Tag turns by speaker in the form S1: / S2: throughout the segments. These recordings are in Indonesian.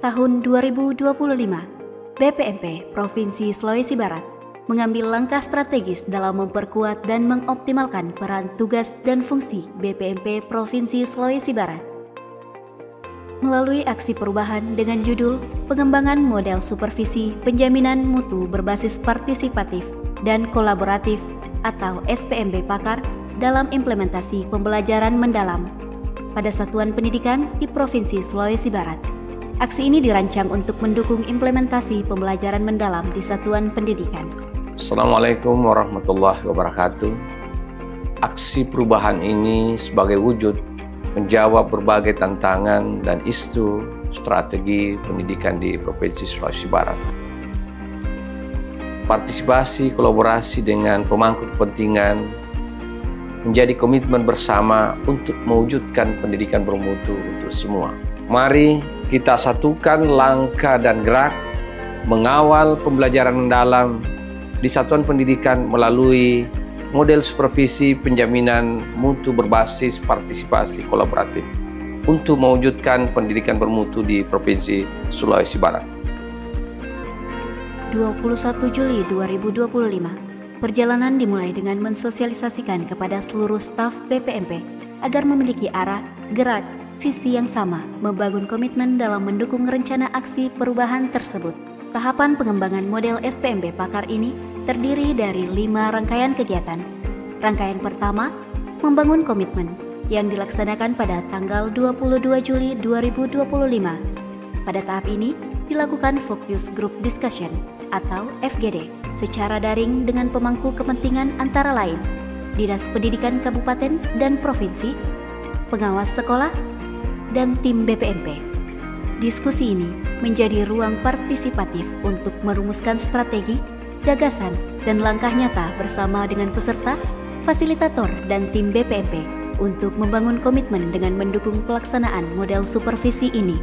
S1: tahun 2025, BPMP Provinsi Sulawesi Barat mengambil langkah strategis dalam memperkuat dan mengoptimalkan peran tugas dan fungsi BPMP Provinsi Sulawesi Barat. Melalui aksi perubahan dengan judul Pengembangan Model Supervisi Penjaminan Mutu Berbasis Partisipatif dan Kolaboratif atau SPMB Pakar dalam implementasi pembelajaran mendalam pada satuan pendidikan di Provinsi Sulawesi Barat. Aksi ini dirancang untuk mendukung implementasi pembelajaran mendalam di satuan pendidikan.
S2: Assalamualaikum warahmatullahi wabarakatuh. Aksi perubahan ini sebagai wujud menjawab berbagai tantangan dan isu strategi pendidikan di Provinsi Sulawesi Barat. Partisipasi kolaborasi dengan pemangku kepentingan menjadi komitmen bersama untuk mewujudkan pendidikan bermutu untuk semua. Mari kita satukan langkah dan gerak mengawal pembelajaran mendalam di satuan pendidikan melalui model supervisi penjaminan mutu berbasis partisipasi kolaboratif untuk mewujudkan pendidikan bermutu di Provinsi Sulawesi Barat.
S1: 21 Juli 2025, perjalanan dimulai dengan mensosialisasikan kepada seluruh staf BPMP agar memiliki arah, gerak, visi yang sama, membangun komitmen dalam mendukung rencana aksi perubahan tersebut. Tahapan pengembangan model SPMB Pakar ini terdiri dari 5 rangkaian kegiatan. Rangkaian pertama, membangun komitmen yang dilaksanakan pada tanggal 22 Juli 2025. Pada tahap ini, dilakukan Focus Group Discussion atau FGD secara daring dengan pemangku kepentingan antara lain Dinas Pendidikan Kabupaten dan Provinsi, pengawas sekolah, dan tim BPMP. Diskusi ini menjadi ruang partisipatif untuk merumuskan strategi, gagasan, dan langkah nyata bersama dengan peserta, fasilitator, dan tim BPMP untuk membangun komitmen dengan mendukung pelaksanaan model supervisi ini.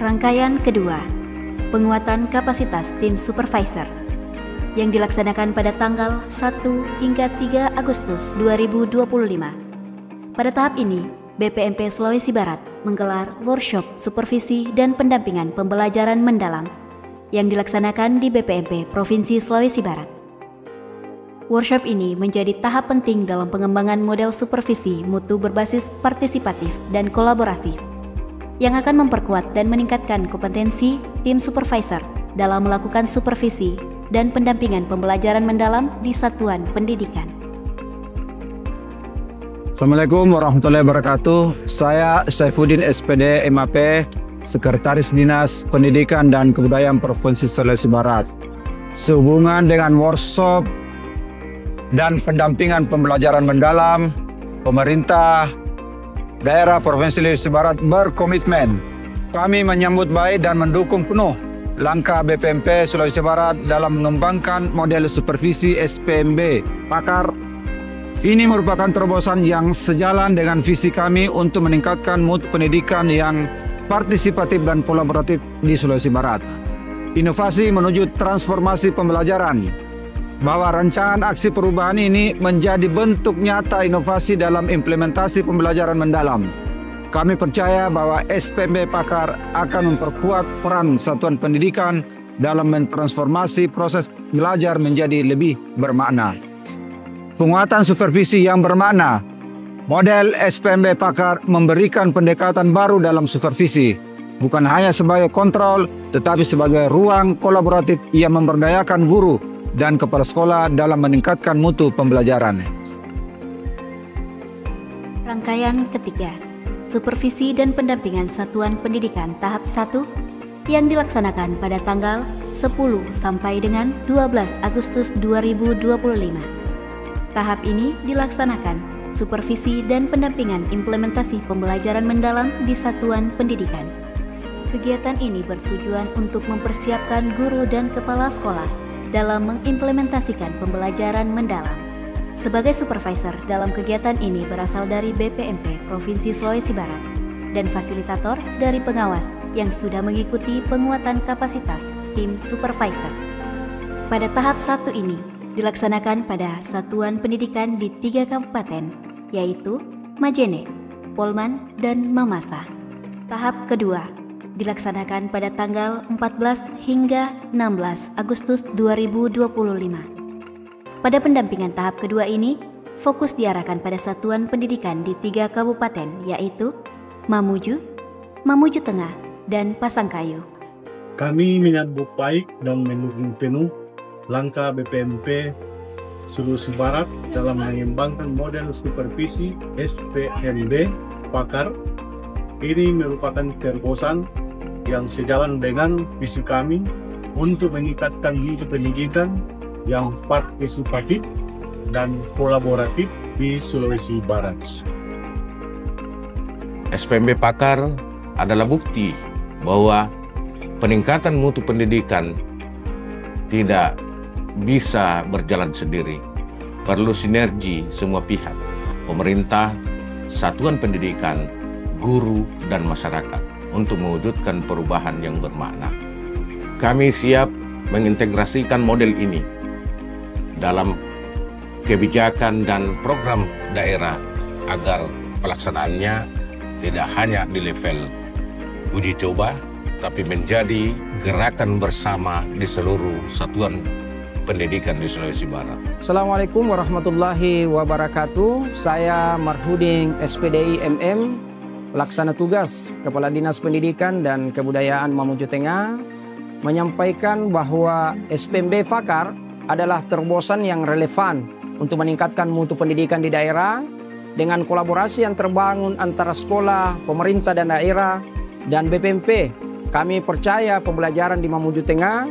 S1: Rangkaian kedua, penguatan kapasitas tim supervisor yang dilaksanakan pada tanggal 1 hingga 3 Agustus 2025. Pada tahap ini, BPMP Sulawesi Barat menggelar workshop supervisi dan pendampingan pembelajaran mendalam yang dilaksanakan di BPMP Provinsi Sulawesi Barat. Workshop ini menjadi tahap penting dalam pengembangan model supervisi mutu berbasis partisipatif dan kolaboratif yang akan memperkuat dan meningkatkan kompetensi tim supervisor dalam melakukan supervisi dan pendampingan pembelajaran mendalam di satuan pendidikan.
S3: Assalamualaikum warahmatullahi wabarakatuh. Saya Saifuddin SPD MAP, Sekretaris Dinas Pendidikan dan Kebudayaan Provinsi Sulawesi Barat. Sehubungan dengan workshop dan pendampingan pembelajaran mendalam, pemerintah daerah Provinsi Sulawesi Barat berkomitmen. Kami menyambut baik dan mendukung penuh langkah BPMP Sulawesi Barat dalam mengembangkan model supervisi SPMB Pakar. Ini merupakan terobosan yang sejalan dengan visi kami untuk meningkatkan mutu pendidikan yang partisipatif dan kolaboratif di Sulawesi Barat. Inovasi menuju transformasi pembelajaran, bahwa rancangan aksi perubahan ini menjadi bentuk nyata inovasi dalam implementasi pembelajaran mendalam. Kami percaya bahwa SPMB Pakar akan memperkuat peran satuan pendidikan dalam mentransformasi proses belajar menjadi lebih bermakna. Penguatan supervisi yang bermakna. Model SPMB Pakar memberikan pendekatan baru dalam supervisi, bukan hanya sebagai kontrol, tetapi sebagai ruang kolaboratif yang memberdayakan guru dan kepala sekolah dalam meningkatkan mutu pembelajaran.
S1: Rangkaian ketiga, supervisi dan pendampingan satuan pendidikan tahap 1 yang dilaksanakan pada tanggal 10 sampai dengan 12 Agustus 2025. Tahap ini dilaksanakan supervisi dan pendampingan implementasi pembelajaran mendalam di satuan pendidikan. Kegiatan ini bertujuan untuk mempersiapkan guru dan kepala sekolah dalam mengimplementasikan pembelajaran mendalam. Sebagai supervisor dalam kegiatan ini berasal dari BPMP Provinsi Sulawesi Barat dan fasilitator dari pengawas yang sudah mengikuti penguatan kapasitas tim supervisor. Pada tahap 1 ini dilaksanakan pada satuan pendidikan di 3 kabupaten, yaitu Majene, Polman, dan Mamasa. Tahap kedua dilaksanakan pada tanggal 14 hingga 16 Agustus 2025. Pada pendampingan tahap kedua ini, fokus diarahkan pada satuan pendidikan di 3 kabupaten, yaitu Mamuju, Mamuju Tengah, dan Pasangkayu.
S4: Kami menyambut baik dan mendukung penuh langkah BPMP Sulawesi Barat dalam mengembangkan model supervisi SPMB Pakar. Ini merupakan terobosan yang sejalan dengan visi kami untuk meningkatkan mutu pendidikan yang partisipatif dan kolaboratif di Sulawesi Barat.
S5: SPMB Pakar adalah bukti bahwa peningkatan mutu pendidikan tidak bisa berjalan sendiri. Perlu sinergi semua pihak, pemerintah, satuan pendidikan, guru, dan masyarakat untuk mewujudkan perubahan yang bermakna. Kami siap mengintegrasikan model ini dalam kebijakan dan program daerah agar pelaksanaannya tidak hanya di level uji coba, tapi menjadi gerakan bersama di seluruh satuan pendidikan di Sulawesi Barat.
S6: Assalamualaikum warahmatullahi wabarakatuh. Saya Marhuding SPDI MM, Pelaksana Tugas Kepala Dinas Pendidikan dan Kebudayaan Mamuju Tengah, menyampaikan bahwa SPMB Pakar adalah terobosan yang relevan untuk meningkatkan mutu pendidikan di daerah dengan kolaborasi yang terbangun antara sekolah, pemerintah dan daerah, dan BPMP. Kami percaya pembelajaran di Mamuju Tengah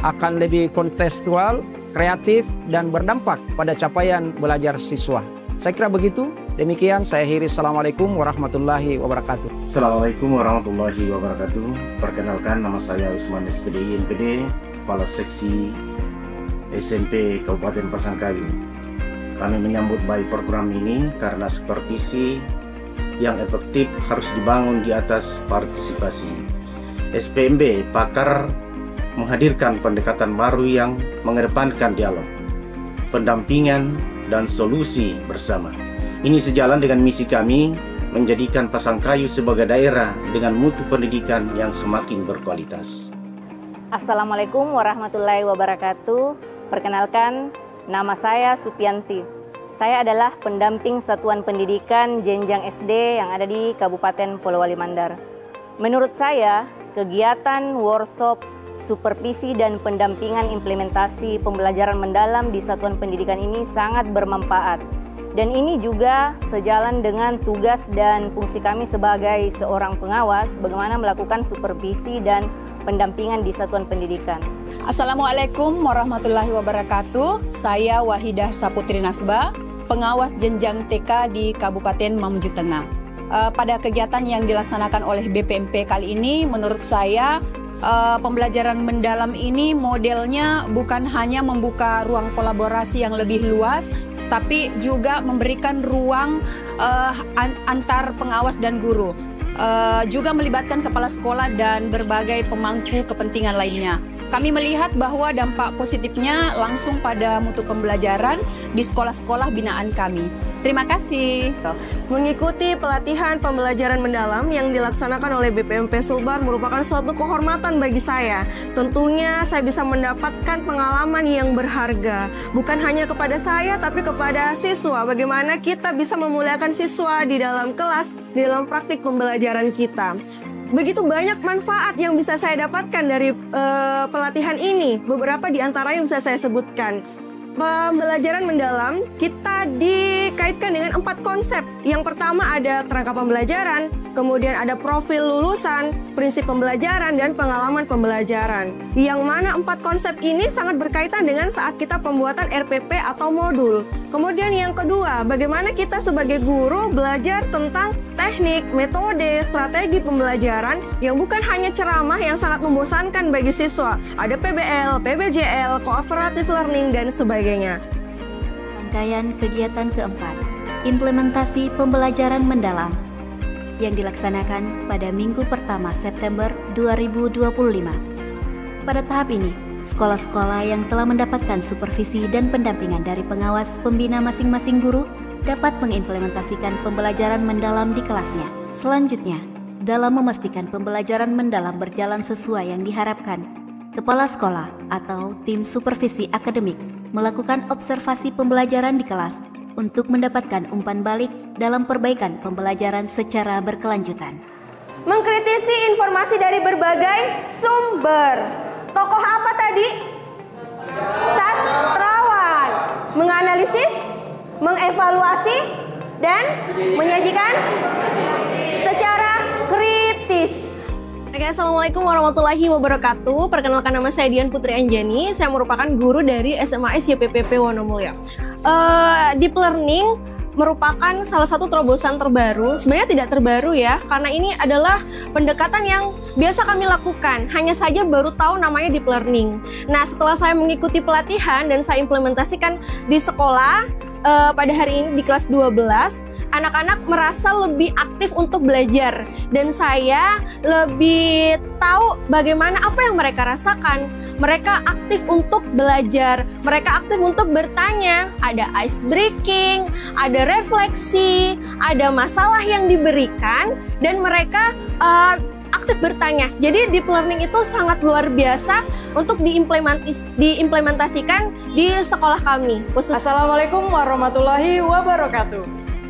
S6: akan lebih kontekstual, kreatif, dan berdampak pada capaian belajar siswa. Saya kira begitu. Demikian saya akhiri. Assalamualaikum warahmatullahi wabarakatuh.
S7: Assalamualaikum warahmatullahi wabarakatuh. Perkenalkan, nama saya Usman SPDI NPD, Kepala Seksi SMP Kabupaten Pasangkayu. Kami menyambut baik program ini karena supervisi yang efektif harus dibangun di atas partisipasi. SPMB Pakar menghadirkan pendekatan baru yang mengedepankan dialog, pendampingan, dan solusi bersama. Ini sejalan dengan misi kami menjadikan Pasangkayu sebagai daerah dengan mutu pendidikan yang semakin berkualitas.
S8: Assalamualaikum warahmatullahi wabarakatuh. Perkenalkan, nama saya Supianti. Saya adalah pendamping Satuan Pendidikan Jenjang SD yang ada di Kabupaten Polowali Mandar. Menurut saya, kegiatan workshop supervisi dan pendampingan implementasi pembelajaran mendalam di satuan pendidikan ini sangat bermanfaat. Dan ini juga sejalan dengan tugas dan fungsi kami sebagai seorang pengawas bagaimana melakukan supervisi dan pendampingan di satuan pendidikan.
S9: Assalamualaikum warahmatullahi wabarakatuh. Saya Wahidah Saputri Nasba, pengawas jenjang TK di Kabupaten Mamuju Tengah. Pada kegiatan yang dilaksanakan oleh BPMP kali ini, menurut saya pembelajaran mendalam ini modelnya bukan hanya membuka ruang kolaborasi yang lebih luas, tapi juga memberikan ruang antar pengawas dan guru. Juga melibatkan kepala sekolah dan berbagai pemangku kepentingan lainnya. Kami melihat bahwa dampak positifnya langsung pada mutu pembelajaran di sekolah-sekolah binaan kami. Terima kasih.
S10: Mengikuti pelatihan pembelajaran mendalam yang dilaksanakan oleh BPMP Sulbar merupakan suatu kehormatan bagi saya. Tentunya saya bisa mendapatkan pengalaman yang berharga. Bukan hanya kepada saya, tapi kepada siswa. Bagaimana kita bisa memuliakan siswa di dalam kelas, di dalam praktik pembelajaran kita. Begitu banyak manfaat yang bisa saya dapatkan dari pelatihan ini. Beberapa di antaranya yang bisa saya sebutkan. Pembelajaran mendalam kita dikaitkan dengan 4 konsep. Yang pertama ada kerangka pembelajaran, kemudian ada profil lulusan, prinsip pembelajaran, dan pengalaman pembelajaran. Yang mana 4 konsep ini sangat berkaitan dengan saat kita pembuatan RPP atau modul. Kemudian yang kedua, bagaimana kita sebagai guru belajar tentang teknik, metode, strategi pembelajaran yang bukan hanya ceramah yang sangat membosankan bagi siswa. Ada PBL, PBJL, cooperative learning, dan sebagainya.
S1: Rangkaian kegiatan keempat, implementasi pembelajaran mendalam yang dilaksanakan pada minggu pertama September 2025. Pada tahap ini, sekolah-sekolah yang telah mendapatkan supervisi dan pendampingan dari pengawas pembina masing-masing guru dapat mengimplementasikan pembelajaran mendalam di kelasnya. Selanjutnya, dalam memastikan pembelajaran mendalam berjalan sesuai yang diharapkan. Kepala sekolah atau tim supervisi akademik melakukan observasi pembelajaran di kelas untuk mendapatkan umpan balik dalam perbaikan pembelajaran secara berkelanjutan.
S10: Mengkritisi informasi dari berbagai sumber. Tokoh apa tadi? Sastrawan. Menganalisis, mengevaluasi, dan menyajikan secara kritis. Oke, Assalamualaikum warahmatullahi wabarakatuh. Perkenalkan, nama saya Dian Putri Anjani. Saya merupakan guru dari SMAS YPPP Wonomulyo. Deep Learning merupakan salah satu terobosan terbaru. Sebenarnya tidak terbaru ya, karena ini adalah pendekatan yang biasa kami lakukan. Hanya saja baru tahu namanya Deep Learning. Nah, setelah saya mengikuti pelatihan dan saya implementasikan di sekolah, pada hari ini di kelas 12, anak-anak merasa lebih aktif untuk belajar dan saya lebih tahu bagaimana apa yang mereka rasakan. Mereka aktif untuk belajar, mereka aktif untuk bertanya, ada ice breaking, ada refleksi, ada masalah yang diberikan dan mereka aktif bertanya. Jadi deep learning itu sangat luar biasa untuk diimplementasikan di sekolah kami.
S11: Assalamualaikum warahmatullahi wabarakatuh.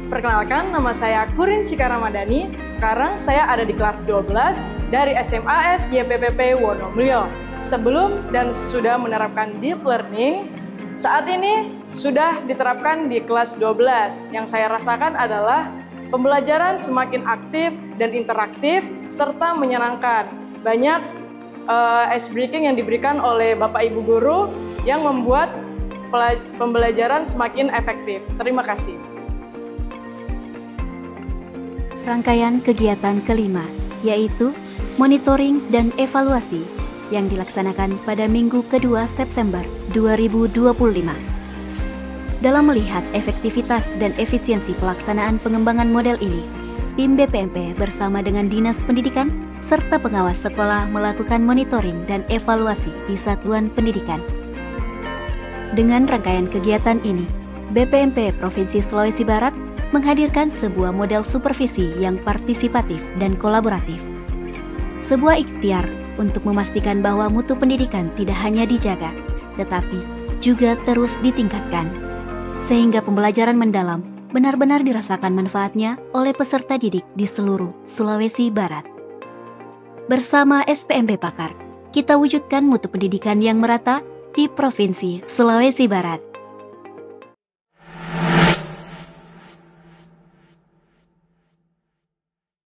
S11: Perkenalkan, nama saya Kurin Cika Ramadhani. Sekarang saya ada di kelas 12 dari SMAS YPPP Wonomulyo. Sebelum dan sesudah menerapkan deep learning, saat ini sudah diterapkan di kelas 12. Yang saya rasakan adalah pembelajaran semakin aktif dan interaktif serta menyenangkan. Banyak ice breaking yang diberikan oleh Bapak Ibu guru yang membuat pembelajaran semakin efektif. Terima kasih.
S1: Rangkaian kegiatan kelima, yaitu monitoring dan evaluasi yang dilaksanakan pada Minggu kedua September 2025. Dalam melihat efektivitas dan efisiensi pelaksanaan pengembangan model ini, tim BPMP bersama dengan Dinas Pendidikan serta pengawas sekolah melakukan monitoring dan evaluasi di satuan pendidikan. Dengan rangkaian kegiatan ini, BPMP Provinsi Sulawesi Barat menghadirkan sebuah model supervisi yang partisipatif dan kolaboratif. Sebuah ikhtiar untuk memastikan bahwa mutu pendidikan tidak hanya dijaga, tetapi juga terus ditingkatkan, sehingga pembelajaran mendalam benar-benar dirasakan manfaatnya oleh peserta didik di seluruh Sulawesi Barat. Bersama SPMP Pakar, kita wujudkan mutu pendidikan yang merata di Provinsi Sulawesi Barat.